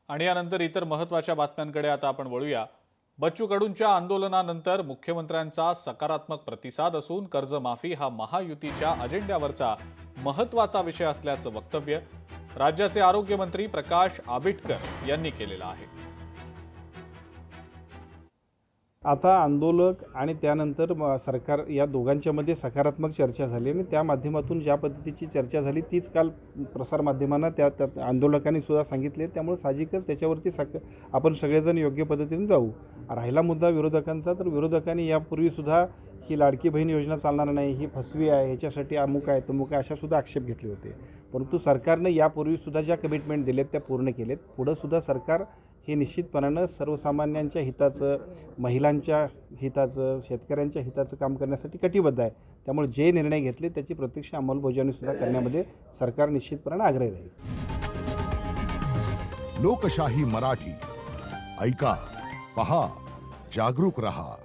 आणि यानंतर इतर महत्त्वाच्या बातम्यांकडे आता आपण वळूया। बच्चू कडूंच्या आंदोलनानंतर मुख्यमंत्र्यांचा सकारात्मक प्रतिसाद असून कर्जमाफी हा महायुतीच्या अजेंड्यावरचा महत्त्वाचा विषय असल्याचं वक्तव्य राज्याचे आरोग्यमंत्री प्रकाश आबिटकर यांनी केलेलं आहे। आता आंदोलक आणि त्यानंतर सरकार या दोघांच्यामध्ये सकारात्मक चर्चा झाली आणि त्या माध्यमातून ज्या पद्धतीची चर्चा झाली तीच काल प्रसारमाध्यमांना त्या आंदोलकांनी सुद्धा सांगितले। त्यामुळे साहजिकच त्याच्यावरती आपण सगळेजण योग्य पद्धतीने जाऊ। राहिला मुद्दा विरोधकांचा, तर विरोधकांनी यापूर्वीसुद्धा ही लाडकी बहीण योजना चालणार नाही, ही फसवी आहे, ह्याच्यासाठी अमुक आहे तमुक आहे अशा सुद्धा आक्षेप घेतले होते। परंतु सरकारने यापूर्वीसुद्धा ज्या कमिटमेंट दिलेत त्या पूर्ण केलेत। पुढंसुद्धा सरकार हे निश्चितपणानं सर्वसामान्यांच्या हिताचं, महिलांच्या हिताचं, शेतकऱ्यांच्या हिताचं काम करण्यासाठी कटिबद्ध आहे। त्यामुळे जे निर्णय घेतले त्याची प्रत्यक्ष अंमलबजावणीसुद्धा करण्यामध्ये सरकार निश्चितपणानं आग्रही राहील। लोकशाही मराठी ऐका, पहा, जागरूक रहा।